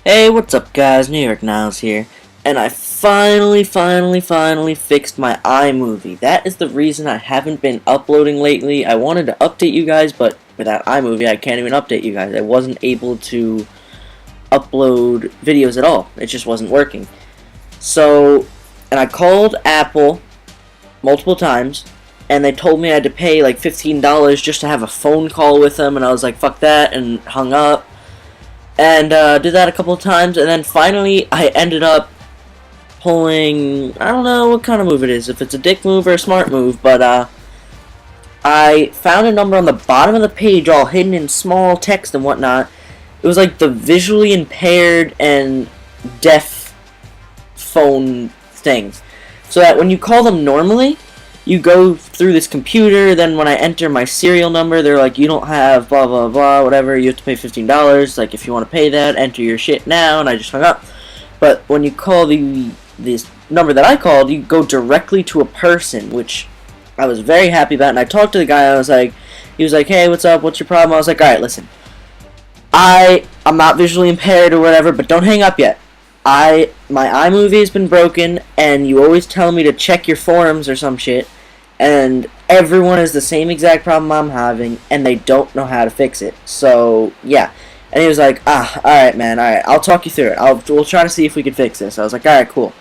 Hey, what's up guys, New York Niles here, and I finally fixed my iMovie. That is the reason I haven't been uploading lately. I wanted to update you guys, but without iMovie I can't even update you guys. I wasn't able to upload videos at all. It just wasn't working. So, and I called Apple multiple times, and they told me I had to pay like $15 just to have a phone call with them, and I was like, fuck that, and hung up. And did that a couple of times, and then finally I ended up pulling, I don't know what kind of move it is, if it's a dick move or a smart move, but I found a number on the bottom of the page all hidden in small text and whatnot. It was like the visually impaired and deaf phone thing. So that when you call them normally, you go through this computer, then when I enter my serial number, they're like, you don't have blah blah blah, whatever, you have to pay $15, like if you want to pay that, enter your shit now, and I just hung up. But when you call this number that I called, you go directly to a person, which I was very happy about, and I talked to the guy, and he was like, hey, what's up, what's your problem? I was like, alright, listen, I'm not visually impaired or whatever, but don't hang up yet. My iMovie has been broken, and you always tell me to check your forums or some shit, and everyone has the same exact problem I'm having, and they don't know how to fix it. So, yeah. And he was like, alright man, alright, I'll talk you through it. We'll try to see if we can fix this. I was like, alright, cool.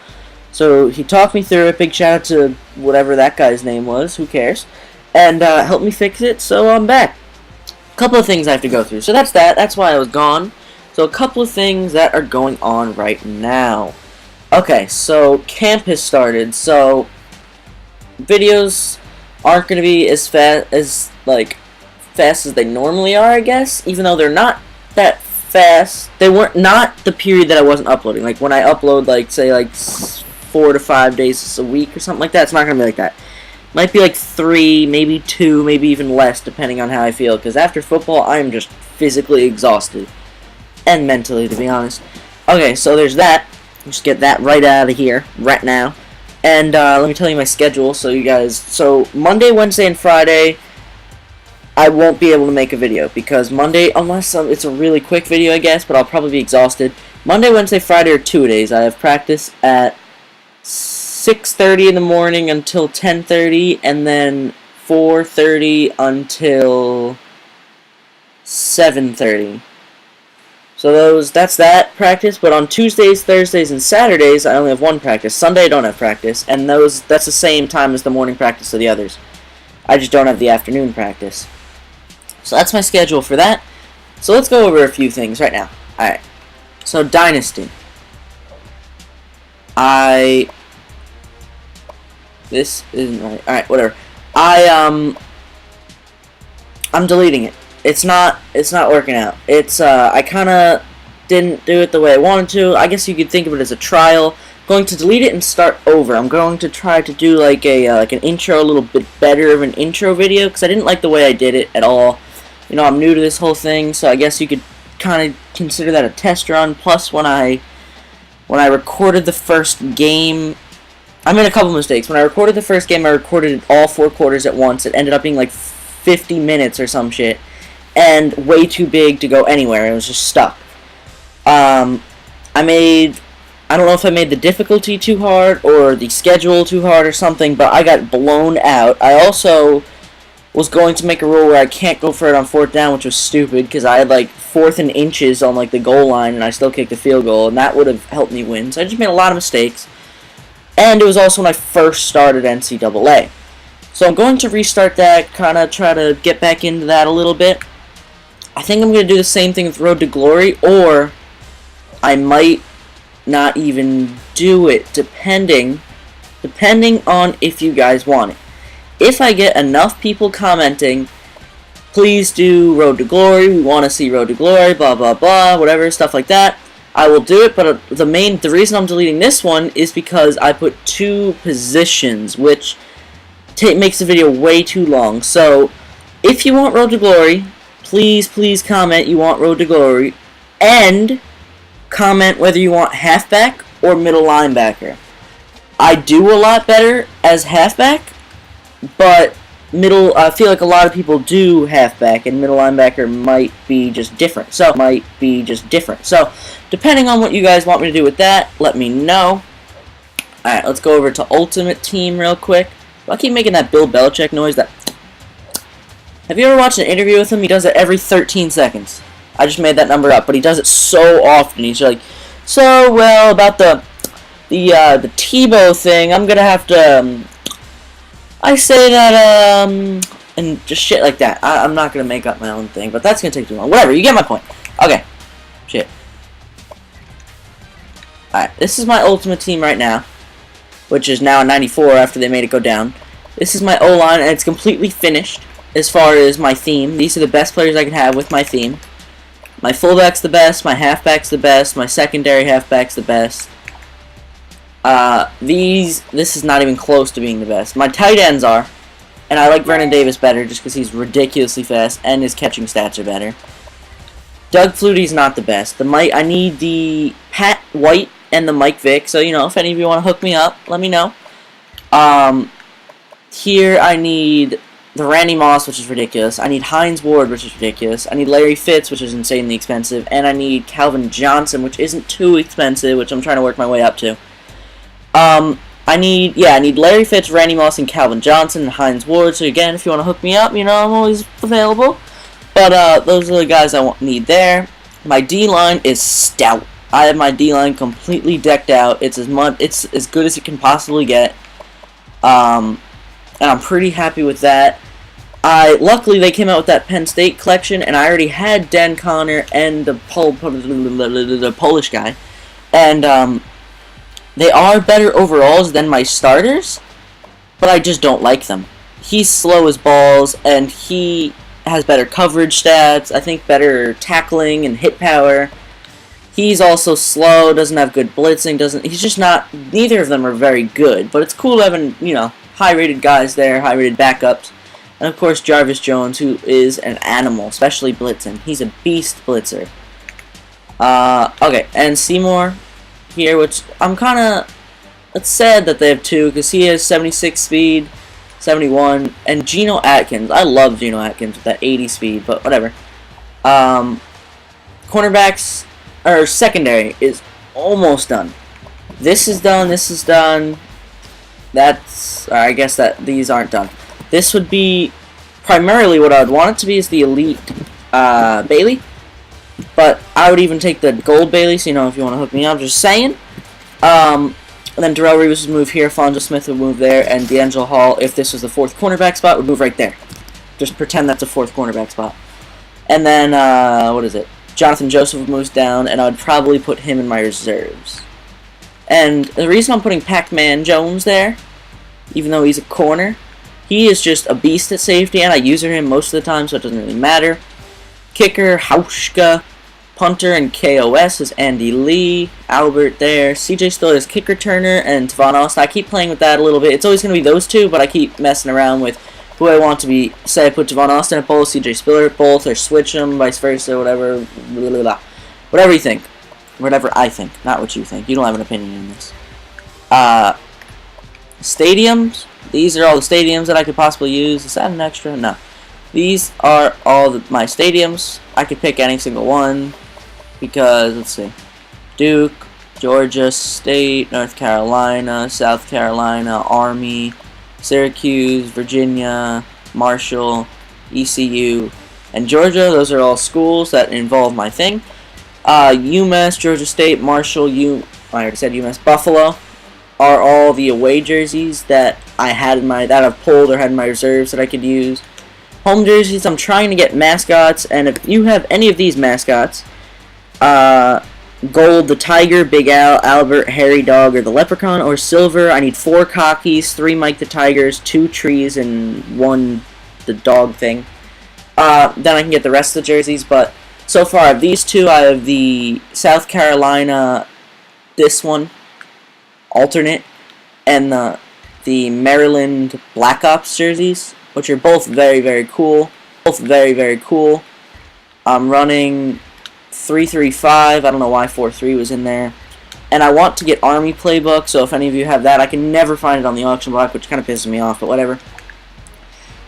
So, he talked me through it. Big shout out to whatever that guy's name was, who cares, and helped me fix it, so I'm back. A couple of things I have to go through. So that's that. That's why I was gone. So, a couple of things that are going on right now. Okay, so camp has started, so videos aren't going to be as fast as they normally are, I guess, even though they're not that fast. They weren't not the period that I wasn't uploading. Like when I upload say 4 to 5 days a week or something like that, it's not going to be like that. It might be like 3, maybe 2, maybe even less depending on how I feel, because after football I am just physically exhausted and mentally, to be honest. Okay, so there's that. Just get that right out of here right now. And let me tell you my schedule, so Monday, Wednesday, and Friday, I won't be able to make a video, because Monday, unless it's a really quick video, I guess, but I'll probably be exhausted. Monday, Wednesday, Friday are 2 days. I have practice at 6:30 in the morning until 10:30, and then 4:30 until 7:30. So that's that practice, but on Tuesdays, Thursdays, and Saturdays, I only have one practice. Sunday, I don't have practice, and that's the same time as the morning practice of the others. I just don't have the afternoon practice. So that's my schedule for that. So let's go over a few things right now. Alright. So, Dynasty. This isn't right. Alright, whatever. I'm deleting it. It's not working out. I kind of didn't do it the way I wanted to. I guess you could think of it as a trial. I'm going to delete it and start over. I'm going to try to do like an intro, a little bit better of an intro video, because I didn't like the way I did it at all. You know, I'm new to this whole thing, so I guess you could kind of consider that a test run. Plus, when I recorded the first game, I made a couple mistakes. When I recorded the first game, I recorded all 4 quarters at once. It ended up being like 50 minutes or some shit, and way too big to go anywhere. It was just stuck. I don't know if I made the difficulty too hard or the schedule too hard or something, but I got blown out. I also was going to make a rule where I can't go for it on 4th down, which was stupid, because I had like 4th and inches on like the goal line, and I still kicked a field goal, and that would have helped me win. So I just made a lot of mistakes. And it was also when I first started NCAA. So I'm going to restart that, kind of try to get back into that a little bit. I think I'm going to do the same thing with Road to Glory, or I might not even do it, depending on if you guys want it. If I get enough people commenting, please do Road to Glory, we want to see Road to Glory, blah blah blah, whatever, stuff like that, I will do it. But the reason I'm deleting this one is because I put 2 positions, which makes the video way too long. So if you want Road to Glory, please comment you want Road to Glory, and comment whether you want halfback or middle linebacker. I do a lot better as halfback, but middle, I feel like a lot of people do halfback, and middle linebacker might be just different. So, depending on what you guys want me to do with that, let me know. Alright, let's go over to Ultimate Team real quick. I keep making that Bill Belichick noise. Have you ever watched an interview with him? He does it every 13 seconds. I just made that number up, but he does it so often. He's like, so, well, about the Tebow thing, I'm gonna have to, I say that, and just shit like that. I'm not gonna make up my own thing, but that's gonna take too long. Whatever, you get my point. Okay. Shit. Alright, this is my Ultimate Team right now, which is now a 94 after they made it go down. This is my O-line, and it's completely finished as far as my theme. These are the best players I can have with my theme. My fullback's the best, my halfback's the best, my secondary halfback's the best. This is not even close to being the best. My tight ends are, and I like Vernon Davis better just because he's ridiculously fast and his catching stats are better. Doug Flutie's not the best. I need the Pat White and the Mike Vick, so, you know, if any of you want to hook me up, let me know. Here I need the Randy Moss, which is ridiculous. I need Hines Ward, which is ridiculous. I need Larry Fitz, which is insanely expensive. And I need Calvin Johnson, which isn't too expensive, which I'm trying to work my way up to. I need Larry Fitz, Randy Moss, and Calvin Johnson, and Hines Ward. So again, if you want to hook me up, you know, I'm always available. But, those are the guys I need there. My D-line is stout. I have my D-line completely decked out. It's as good as it can possibly get. And I'm pretty happy with that. Luckily, they came out with that Penn State collection, and I already had Dan Connor and the Polish guy. And, they are better overalls than my starters, but I just don't like them. He's slow as balls, and he has better coverage stats, I think better tackling and hit power. He's also slow, doesn't have good blitzing, he's just not, neither of them are very good, but it's cool having, you know, high-rated guys there, high-rated backups. And of course, Jarvis Jones, who is an animal, especially blitzing. He's a beast blitzer. Okay, and Seymour here, which I'm kind of, it's sad that they have two, because he has 76 speed, 71, and Geno Atkins. I love Geno Atkins with that 80 speed, but whatever. Cornerbacks, or secondary, is almost done. This is done, that's, I guess that these aren't done. This would be primarily what I would want it to be is the elite Bailey. But I would even take the gold Bailey, so you know if you want to hook me up, just saying. And then Darrelle Revis would move here, Fonzo Smith would move there, and D'Angelo Hall, if this was the fourth cornerback spot, would move right there. Just pretend that's a fourth cornerback spot. And then, Jonathan Joseph moves down, and I would probably put him in my reserves. And the reason I'm putting Pac-Man Jones there, even though he's a corner, he is just a beast at safety, and I use him most of the time, so it doesn't really matter. Kicker, Hauschka. Punter and KOS is Andy Lee. Albert there. CJ still has kick returner and Tavon Austin. I keep playing with that a little bit. It's always going to be those two, but I keep messing around with who I want to be. Say I put Tavon Austin at both, CJ Spiller at both, or switch them, vice versa, whatever. Blah, blah, blah. Whatever you think. Whatever I think, not what you think. You don't have an opinion in this. Stadiums. These are all the stadiums that I could possibly use. Is that an extra? No. These are all my stadiums. I could pick any single one because, let's see, Duke, Georgia State, North Carolina, South Carolina, Army, Syracuse, Virginia, Marshall, ECU, and Georgia. Those are all schools that involve my thing. UMass, Georgia State, Marshall, I already said UMass, Buffalo are all the away jerseys that I had that I've pulled or had in my reserves that I could use. Home jerseys, I'm trying to get mascots, and if you have any of these mascots, gold, the Tiger, Big Al, Albert, Hairy Dog, or the Leprechaun, or silver, I need 4 cockies, 3 Mike the Tigers, 2 trees, and 1 the dog thing. Then I can get the rest of the jerseys, but so far I have these 2. I have the South Carolina, this one, alternate, and the Maryland Black Ops jerseys, which are both very, very cool. I'm running 3-3-5. I don't know why 4-3 was in there. And I want to get Army Playbook, so if any of you have that, I can never find it on the auction block, which kind of pisses me off, but whatever.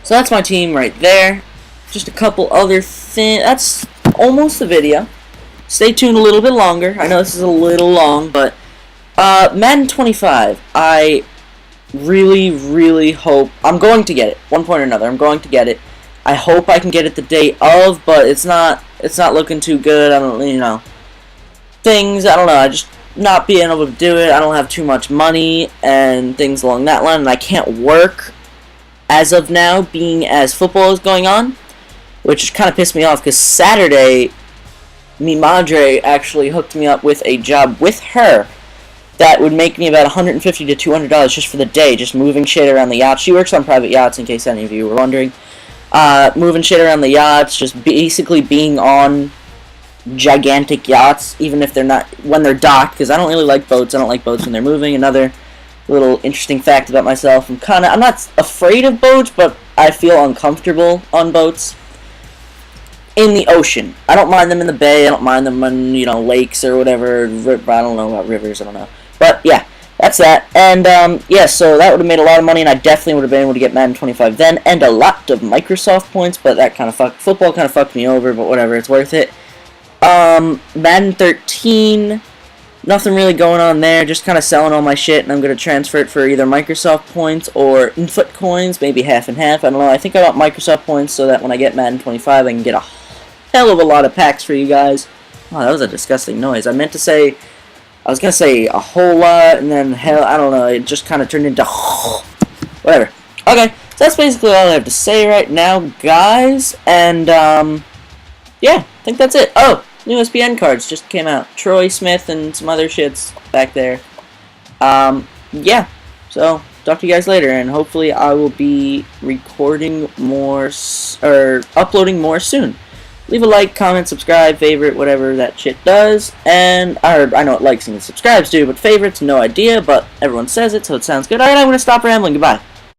So that's my team right there. Just a couple other things. That's almost the video. Stay tuned a little bit longer. I know this is a little long, but Madden 25. I really, really hope I'm going to get it. One point or another, I'm going to get it. I hope I can get it the day of, but it's not looking too good. I don't, things. I don't know. I just not being able to do it. I don't have too much money and things along that line, and I can't work as of now, being as football is going on, which kind of pissed me off because Saturday, mi madre actually hooked me up with a job with her that would make me about $150 to $200 just for the day, just moving shit around the yacht. She works on private yachts, in case any of you were wondering. Moving shit around the yachts, just basically being on gigantic yachts, even if they're not, when they're docked, because I don't really like boats. I don't like boats when they're moving. Another little interesting fact about myself, I'm not afraid of boats, but I feel uncomfortable on boats. In the ocean. I don't mind them in the bay, I don't mind them on, lakes or whatever. I don't know about rivers, I don't know. But, yeah, that's that. And, yeah, so that would have made a lot of money, and I definitely would have been able to get Madden 25 then, and a lot of Microsoft points, but that kind of football kind of fucked me over, but whatever, it's worth it. Madden 13, nothing really going on there, just kind of selling all my shit, and I'm going to transfer it for either Microsoft points or infoot coins, maybe half and half, I don't know. I think I got Microsoft points so that when I get Madden 25, I can get a hell of a lot of packs for you guys. Oh, that was a disgusting noise. I was going to say a whole lot, and then hell, I don't know, it just kind of turned into whatever. Okay, so that's basically all I have to say right now, guys, and, yeah, I think that's it. Oh, new SPN cards just came out. Troy Smith and some other shits back there. Yeah, so talk to you guys later, and hopefully I will be recording more, or uploading more soon. Leave a like, comment, subscribe, favorite, whatever that shit does. And I know what likes and subscribes do, but favorites, no idea, but everyone says it, so it sounds good. Alright, I'm going to stop rambling. Goodbye.